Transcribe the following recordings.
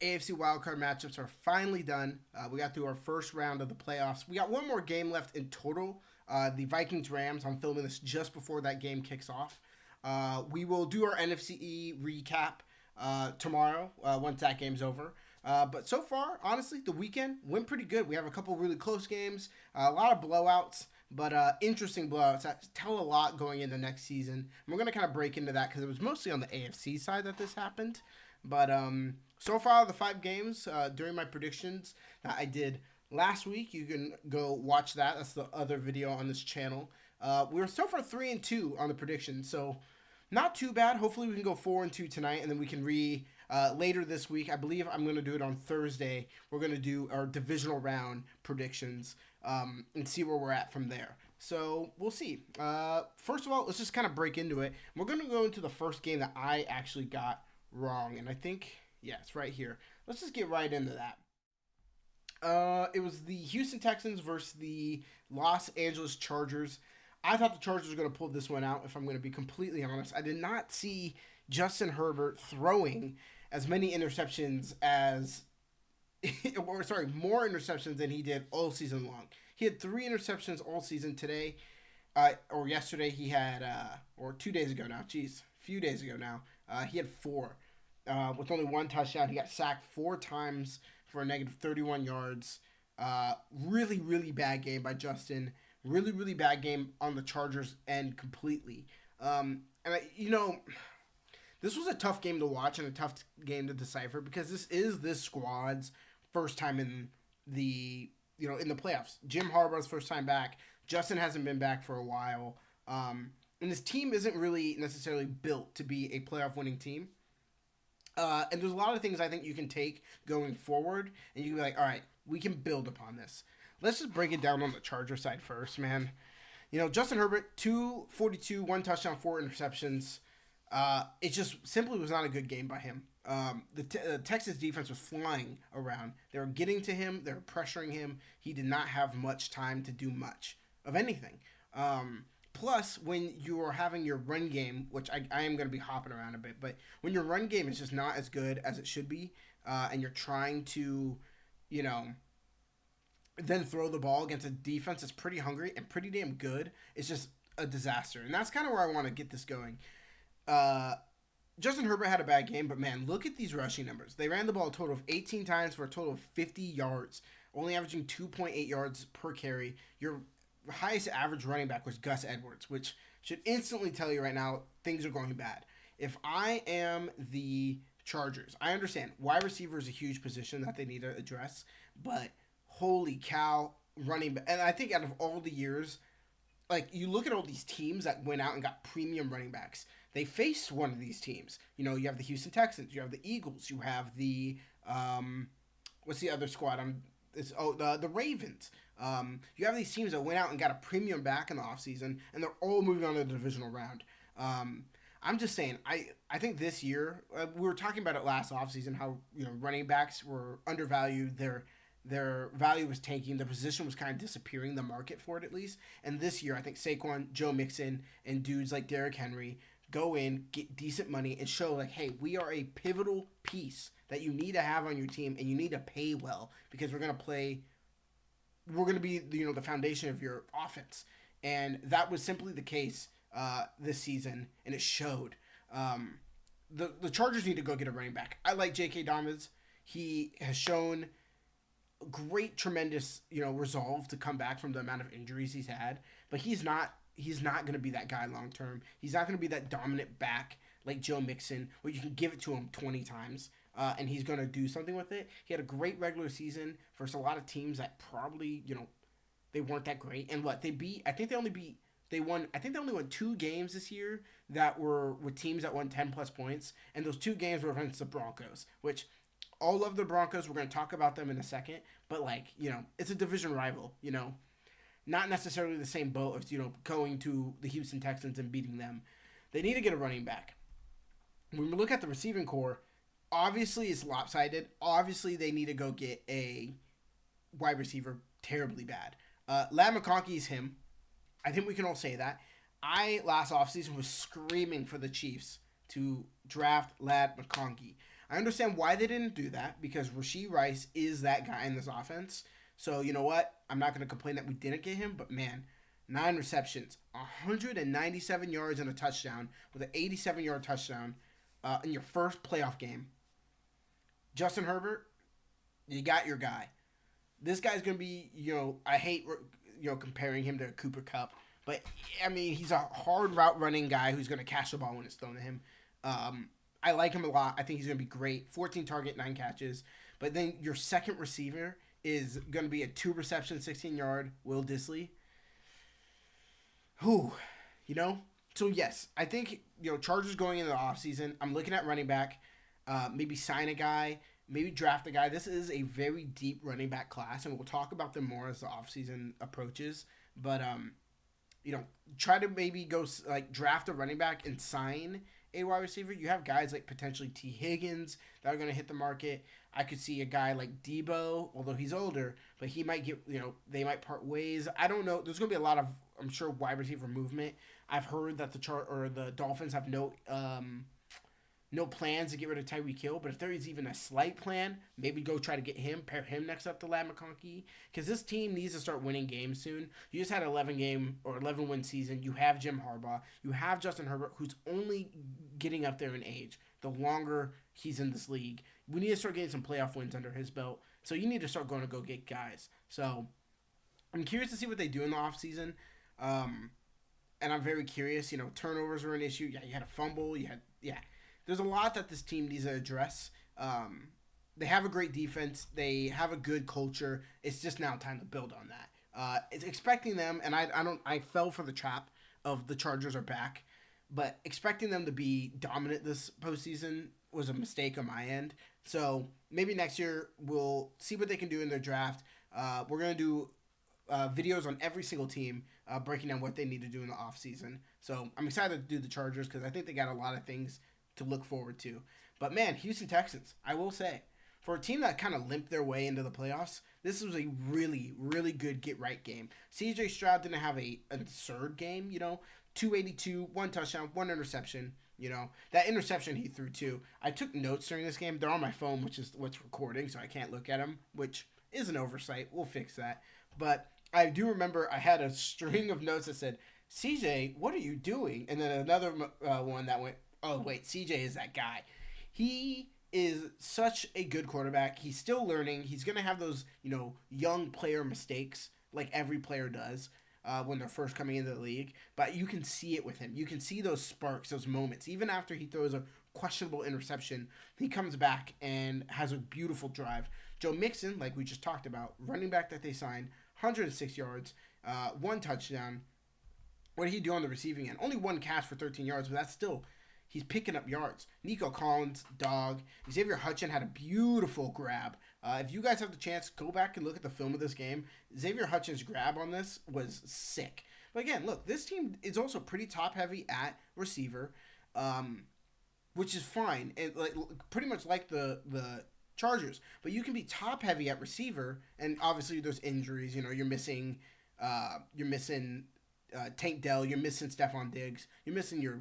AFC wildcard matchups are finally done. We got through our first round of the playoffs. We got one more game left in total. The Vikings Rams. I'm filming this just before that game kicks off. We will do our NFC recap tomorrow once that game's over. But so far, honestly, the weekend went pretty good. We have a couple really close games, a lot of blowouts, but interesting blowouts that tell a lot going into next season. And we're going to kind of break into that because it was mostly on the AFC side that this happened. But so far, the 5 games during my predictions that I did last week, you can go watch that. That's the other video on this channel. We were so far 3-2 on the predictions, so not too bad. Hopefully, we can go 4-2 tonight, and then we can later this week. I believe I'm going to do it on Thursday. We're going to do our divisional round predictions and see where we're at from there. So we'll see. First of all, let's just kind of break into it. We're going to go into the first game that I actually got wrong, and I think, yeah, it's right here. Let's just get right into that. It was the Houston Texans versus the Los Angeles Chargers. I thought the Chargers were going to pull this one out, if I'm going to be completely honest. I did not see Justin Herbert throwing as many interceptions as, more interceptions than he did all season long. He had 3 interceptions all season. Today, or yesterday, he had, or 2 days ago now, a few days ago now, he had 4. With only 1 touchdown. He got sacked 4 times for a negative 31 yards. Really, really bad game by Justin. Really, really bad game on the Chargers end completely. This was a tough game to watch and a tough game to decipher because this is this squad's first time in in the playoffs. Jim Harbaugh's first time back. Justin hasn't been back for a while. And this team isn't really necessarily built to be a playoff winning team. And there's a lot of things I think you can take going forward, and you can be like, all right, we can build upon this. Let's just break it down on the Charger side first, man. Justin Herbert, 242, 1 touchdown, 4 interceptions. It just simply was not a good game by him. The Texas defense was flying around. They were getting to him. They were pressuring him. He did not have much time to do much of anything. Plus, when you are having your run game, which I am going to be hopping around a bit, but when your run game is just not as good as it should be, and you're trying to, then throw the ball against a defense that's pretty hungry and pretty damn good, it's just a disaster. And that's kind of where I want to get this going. Justin Herbert had a bad game, but man, look at these rushing numbers. They ran the ball a total of 18 times for a total of 50 yards, only averaging 2.8 yards per carry. Your highest average running back was Gus Edwards, which should instantly tell you right now things are going bad. If I am the Chargers, I understand wide receiver is a huge position that they need to address, but holy cow, running back. And I think out of all the years, like you look at all these teams that went out and got premium running backs, they faced one of these teams. You have the Houston Texans, you have the Eagles, you have the what's the other squad? The Ravens. You have these teams that went out and got a premium back in the offseason, and they're all moving on to the divisional round. I'm just saying, I think this year, we were talking about it last offseason, how running backs were undervalued, their value was tanking, the position was kind of disappearing, the market for it at least. And this year, I think Saquon, Joe Mixon, and dudes like Derrick Henry go in, get decent money, and show like, hey, we are a pivotal piece that you need to have on your team, and you need to pay well because we're going to be the foundation of your offense. And that was simply the case this season, and it showed. The Chargers need to go get a running back. I like J.K. Dobbins. He has shown great, tremendous, resolve to come back from the amount of injuries he's had, but he's not going to be that guy long term. He's not going to be that dominant back like Joe Mixon, where you can give it to him 20 times. And he's going to do something with it. He had a great regular season versus a lot of teams that probably, they weren't that great. And what they beat, I think they only won 2 games this year that were with teams that won 10 plus points. And those 2 games were against the Broncos, which all love the Broncos. We're going to talk about them in a second. But it's a division rival, not necessarily the same boat as, going to the Houston Texans and beating them. They need to get a running back. When we look at the receiving core, obviously it's lopsided. Obviously they need to go get a wide receiver terribly bad. Ladd McConkey's him. I think we can all say that. I, last offseason, was screaming for the Chiefs to draft Ladd McConkey. I understand why they didn't do that because Rashee Rice is that guy in this offense. So, you know what? I'm not going to complain that we didn't get him, but man, 9 receptions, 197 yards and a touchdown with an 87-yard touchdown in your first playoff game. Justin Herbert, you got your guy. This guy's going to be, I hate, comparing him to Cooper Kupp. But, I mean, he's a hard route running guy who's going to catch the ball when it's thrown to him. I like him a lot. I think he's going to be great. 14 target, 9 catches. But then your second receiver is going to be a 2-reception, 16-yard Will Dissly. Who, So, yes, I think, Chargers going into the offseason. I'm looking at running back. Maybe sign a guy. Maybe draft a guy. This is a very deep running back class, and we'll talk about them more as the offseason approaches. But, try to maybe go, draft a running back and sign a wide receiver. You have guys like potentially T. Higgins that are going to hit the market. I could see a guy like Debo, although he's older, but he might get, they might part ways. I don't know. There's going to be a lot of, I'm sure, wide receiver movement. I've heard that the Dolphins have no plans to get rid of Tyreek Hill, but if there is even a slight plan, maybe go try to get him, pair him next up to Ladd McConkey, because this team needs to start winning games soon. You just had an 11-win season. You have Jim Harbaugh. You have Justin Herbert, who's only getting up there in age the longer he's in this league. We need to start getting some playoff wins under his belt, so you need to start going to go get guys. So I'm curious to see what they do in the offseason, and I'm very curious. Turnovers are an issue. Yeah, you had a fumble. There's a lot that this team needs to address. They have a great defense. They have a good culture. It's just now time to build on that. It's expecting them, and I fell for the trap of the Chargers are back, but expecting them to be dominant this postseason was a mistake on my end. So maybe next year we'll see what they can do in their draft. We're going to do videos on every single team, breaking down what they need to do in the offseason. So I'm excited to do the Chargers because I think they got a lot of things to look forward to. But man, Houston Texans, I will say, for a team that kind of limped their way into the playoffs, this was a really, really good get-right game. C.J. Stroud didn't have a absurd game, 282, 1 touchdown, 1 interception. That interception he threw too. I took notes during this game. They're on my phone, which is what's recording, so I can't look at them, which is an oversight. We'll fix that. But I do remember I had a string of notes that said, CJ, what are you doing? And then another one that went, oh, wait, CJ is that guy. He is such a good quarterback. He's still learning. He's going to have those, young player mistakes like every player does when they're first coming into the league. But you can see it with him. You can see those sparks, those moments. Even after he throws a questionable interception, he comes back and has a beautiful drive. Joe Mixon, like we just talked about, running back that they signed, 106 yards, 1 touchdown. What did he do on the receiving end? Only 1 catch for 13 yards, but that's still... He's picking up yards. Nico Collins, dog. Xavier Hutchinson had a beautiful grab. If you guys have the chance, go back and look at the film of this game. Xavier Hutchinson's grab on this was sick. But again, look, this team is also pretty top-heavy at receiver, which is fine. And pretty much like the Chargers. But you can be top-heavy at receiver, and obviously there's injuries. You're missing Tank Dell, you're missing Stephon Diggs, you're missing your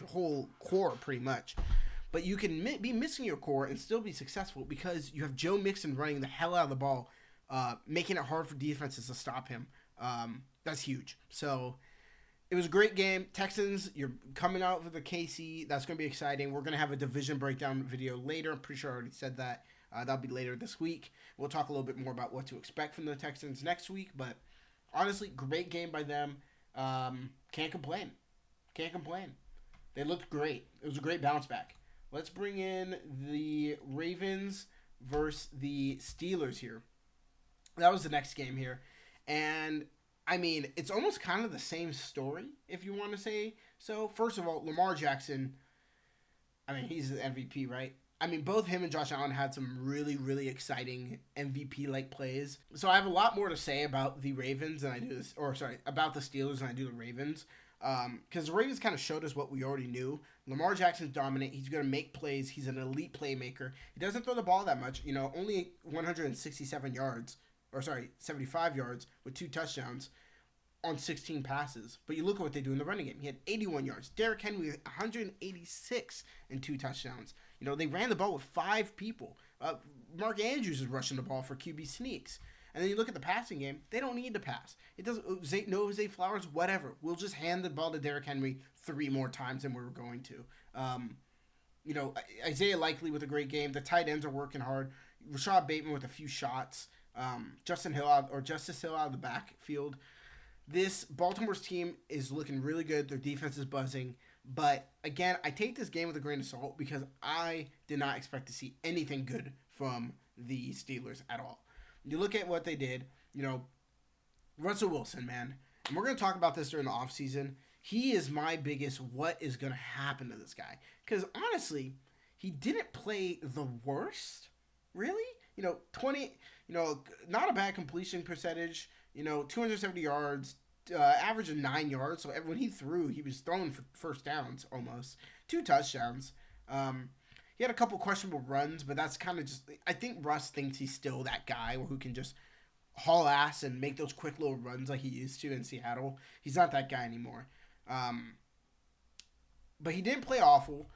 whole core pretty much. But you can be missing your core and still be successful because you have Joe Mixon running the hell out of the ball, making it hard for defenses to stop him. That's huge. So it was a great game. Texans, you're coming out with the KC. That's going to be exciting. We're going to have a division breakdown video later. I'm pretty sure I already said that. That'll be later this week. We'll talk a little bit more about what to expect from the Texans next week. But honestly, great game by them. Can't complain. They looked great. It was a great bounce back. Let's bring in the Ravens versus the Steelers here. That was the next game here. And, I mean, it's almost kind of the same story, if you want to say so. First of all, Lamar Jackson, I mean, he's the MVP, right? I mean, both him and Josh Allen had some really, really exciting MVP-like plays. So I have a lot more to say about the Ravens than I do this, about the Steelers than I do the Ravens. Because the Ravens kind of showed us what we already knew. Lamar Jackson's dominant. He's going to make plays. He's an elite playmaker. He doesn't throw the ball that much. Only 167 yards, 75 yards with 2 touchdowns on 16 passes. But you look at what they do in the running game. He had 81 yards. Derrick Henry, 186 and 2 touchdowns. They ran the ball with 5 people. Mark Andrews is rushing the ball for QB sneaks. And then you look at the passing game, they don't need to pass. It doesn't. Zay Flowers, whatever. We'll just hand the ball to Derrick Henry 3 more times than we were going to. Isaiah Likely with a great game. The tight ends are working hard. Rashad Bateman with a few shots. Justice Hill out of the backfield. This Baltimore's team is looking really good. Their defense is buzzing. But again, I take this game with a grain of salt because I did not expect to see anything good from the Steelers at all. You look at what they did, Russell Wilson, man. And we're going to talk about this during the offseason. He is my biggest what is going to happen to this guy. Because honestly, he didn't play the worst, really. 20, not a bad completion percentage, 270 yards, average of 9 yards. So when he threw, he was throwing for first downs almost. 2 touchdowns. He had a couple questionable runs, but that's kind of just... I think Russ thinks he's still that guy who can just haul ass and make those quick little runs like he used to in Seattle. He's not that guy anymore. But he didn't play awful.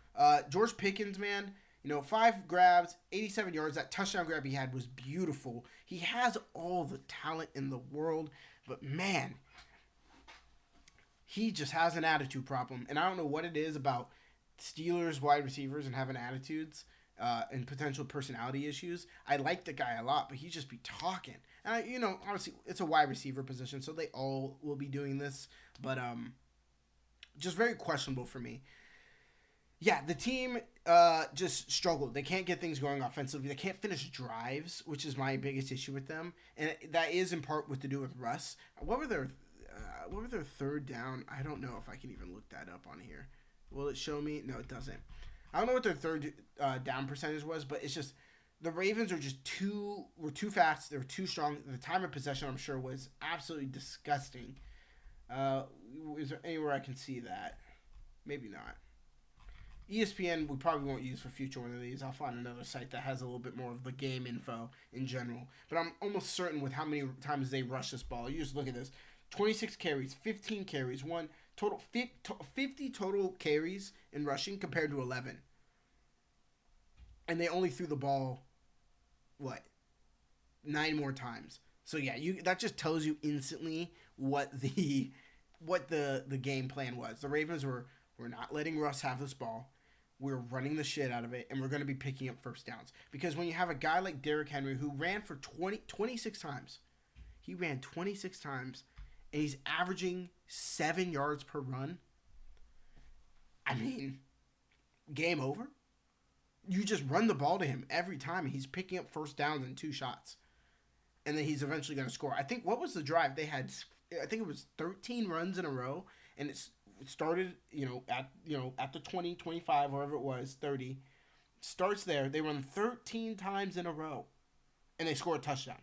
George Pickens, man, 5 grabs, 87 yards. That touchdown grab he had was beautiful. He has all the talent in the world, but man, he just has an attitude problem. And I don't know what it is about Steelers wide receivers and having attitudes and potential personality issues. I like the guy a lot, but he just be talking. And obviously it's a wide receiver position, so they all will be doing this, but just very questionable for me. Yeah, the team just struggled. They can't get things going offensively. They can't finish drives, which is my biggest issue with them, and that is in part to do with Russ. What were their third down? I don't know if I can even look that up on here. Will it show me? No, it doesn't. I don't know what their third down percentage was, but it's just the Ravens were too fast. They were too strong. The time of possession, I'm sure, was absolutely disgusting. Is there anywhere I can see that? Maybe not. ESPN we probably won't use for future one of these. I'll find another site that has a little bit more of the game info in general. But I'm almost certain with how many times they rush this ball. You just look at this. 26 carries, 15 carries, one total 50 total carries in rushing compared to 11. And they only threw the ball 9 more times. So yeah, that just tells you instantly what the game plan was. The Ravens were not letting Russ have this ball. We're running the shit out of it, and we're going to be picking up first downs. Because when you have a guy like Derrick Henry who ran for 26 times, he ran 26 times, and he's averaging 7 yards per run. I mean, game over. You just run the ball to him every time, and he's picking up first downs in 2 shots. And then he's eventually going to score. I think, what was the drive? They had, I think it was 13 runs in a row, and it started, at the 20, 25, wherever it was, 30. Starts there. They run 13 times in a row, and they score a touchdown.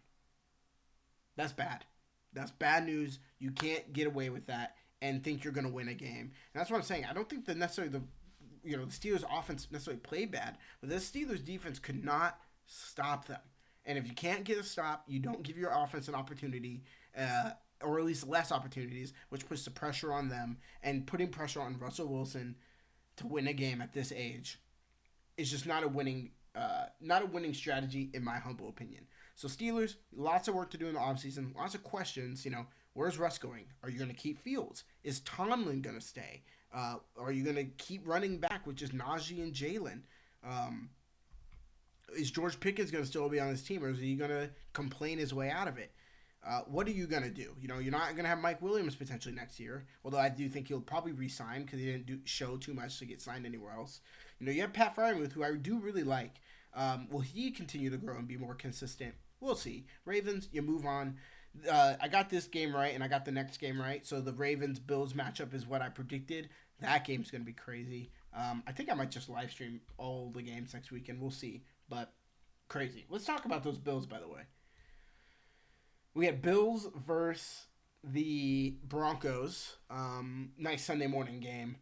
That's bad. That's bad news. You can't get away with that and think you're going to win a game. And that's what I'm saying. I don't think the Steelers offense necessarily played bad, but the Steelers defense could not stop them. And if you can't get a stop, you don't give your offense an opportunity, or at least less opportunities, which puts the pressure on them. And putting pressure on Russell Wilson to win a game at this age is just not a winning strategy, in my humble opinion. So Steelers, lots of work to do in the offseason, lots of questions. Where's Russ going? Are you going to keep Fields? Is Tomlin going to stay? Are you going to keep running back with just Najee and Jalen? Is George Pickens going to still be on this team, or is he going to complain his way out of it? What are you going to do? You're not going to have Mike Williams potentially next year, although I do think he'll probably re-sign because he didn't show too much to get signed anywhere else. You have Pat Freiermuth, who I do really like. Will he continue to grow and be more consistent? We'll see. Ravens, you move on. I got this game right, and I got the next game right. So the Ravens-Bills matchup is what I predicted. That game's going to be crazy. I think I might just live stream all the games next weekend. We'll see. But crazy. Let's talk about those Bills, by the way. We had Bills versus the Broncos. Nice Sunday morning game.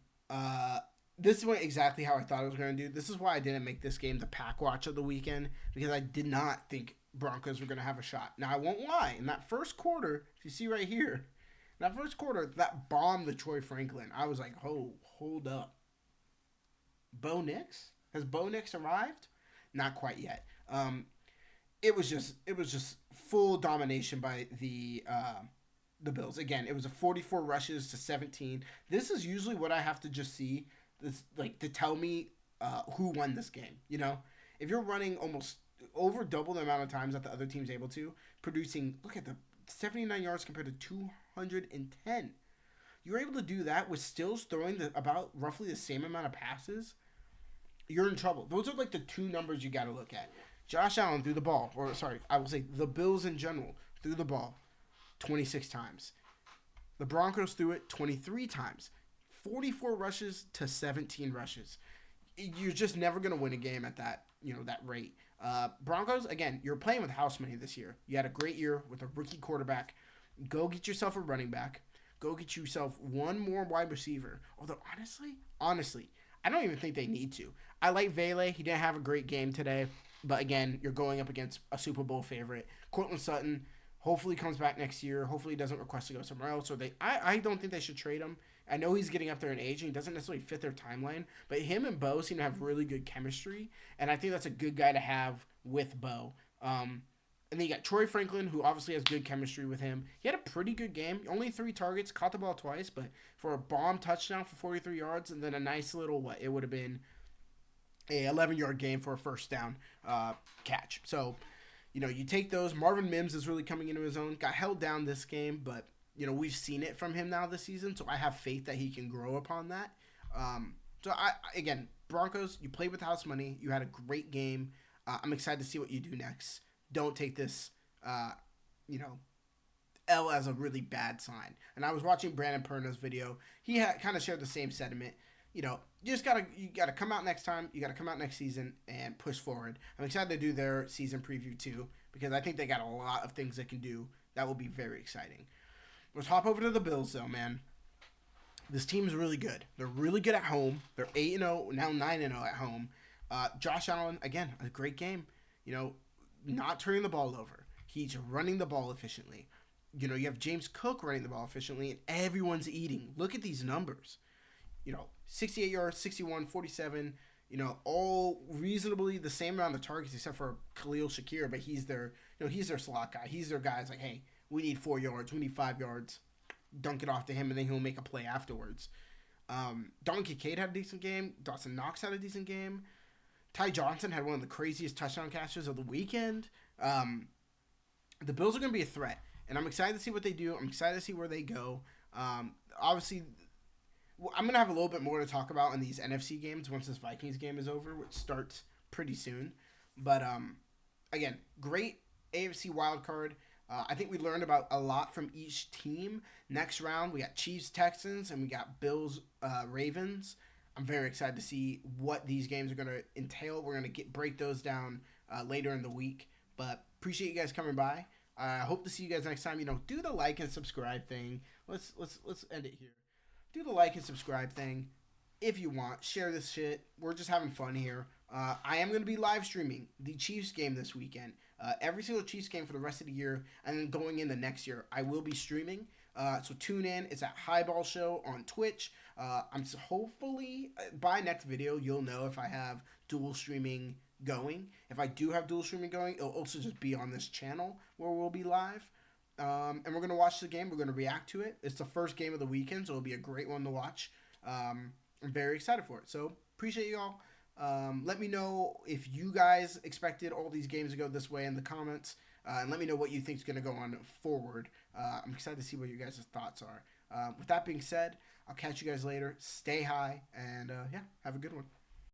This went exactly how I thought it was going to do. This is why I didn't make this game the pack watch of the weekend, because I did not think Broncos were going to have a shot. Now, I won't lie. In that first quarter, if you see right here, that bomb to Troy Franklin, I was like, oh, hold up. Bo Nix? Has Bo Nix arrived? Not quite yet. It was just full domination by the Bills. Again, it was a 44 rushes to 17. This is usually what I have to just see this like to tell me who won this game. If you're running almost over double the amount of times that the other team's able to, producing look at the 79 yards compared to 210. You're able to do that with Stills throwing about roughly the same amount of passes. You're in trouble. Those are like the two numbers you got to look at. Josh Allen threw the ball, or sorry, I will say the Bills in general threw the ball 26 times. The Broncos threw it 23 times. 44 rushes to 17 rushes. You're just never going to win a game at that rate. Broncos, again, you're playing with house money this year. You had a great year with a rookie quarterback. Go get yourself a running back. Go get yourself one more wide receiver. Although, honestly, I don't even think they need to. I like Vele. He didn't have a great game today. But again, you're going up against a Super Bowl favorite. Cortland Sutton hopefully comes back next year. Hopefully he doesn't request to go somewhere else. I don't think they should trade him. I know he's getting up there in age and he doesn't necessarily fit their timeline. But him and Bo seem to have really good chemistry. And I think that's a good guy to have with Bo. And then you got Troy Franklin, who obviously has good chemistry with him. He had a pretty good game. Only 3 targets, caught the ball twice, but for a bomb touchdown for 43 yards, and then a nice little, it would have been a 11-yard game for a first down catch. So, you take those. Marvin Mims is really coming into his own. Got held down this game, but, we've seen it from him now this season, so I have faith that he can grow upon that. Again, Broncos, you played with house money. You had a great game. I'm excited to see what you do next. Don't take this, L as a really bad sign. And I was watching Brandon Perna's video. He kind of shared the same sentiment. You just gotta come out next time. You gotta come out next season and push forward. I'm excited to do their season preview too because I think they got a lot of things they can do that will be very exciting. Let's hop over to the Bills though, man. This team's really good. They're really good at home. They're 8-0 now 9-0 at home. Josh Allen again, a great game. Not turning the ball over. He's running the ball efficiently. You have James Cook running the ball efficiently, and everyone's eating. Look at these numbers. 68 yards, 61, 47, all reasonably the same amount of targets except for Khalil Shakir, but he's their slot guy. He's their guy. It's like, hey, we need 4 yards, we need 5 yards. Dunk it off to him, and then he'll make a play afterwards. Don Kincaid had a decent game. Dawson Knox had a decent game. Ty Johnson had one of the craziest touchdown catches of the weekend. The Bills are going to be a threat, and I'm excited to see what they do. I'm excited to see where they go. Obviously, I'm going to have a little bit more to talk about in these NFC games once this Vikings game is over, which starts pretty soon. But, again, great AFC wildcard. I think we learned about a lot from each team. Next round, we got Chiefs-Texans, and we got Bills-Ravens. I'm very excited to see what these games are going to entail. We're going to break those down later in the week. But appreciate you guys coming by. I hope to see you guys next time. Do the like and subscribe thing. Let's end it here. Do the like and subscribe thing if you want. Share this shit. We're just having fun here. I am going to be live streaming the Chiefs game this weekend. Every single Chiefs game for the rest of the year, and then going into next year, I will be streaming. So tune in. It's at Highballshow on Twitch. Hopefully by next video you'll know if I have dual streaming going. If I do have dual streaming going, it'll also just be on this channel where we'll be live. And we're gonna watch the game. We're gonna react to it. It's the first game of the weekend, so it'll be a great one to watch. I'm very excited for it. So appreciate you all. Let me know if you guys expected all these games to go this way in the comments. And let me know what you think is going to go on forward. I'm excited to see what your guys' thoughts are. With that being said, I'll catch you guys later. Stay high, and have a good one.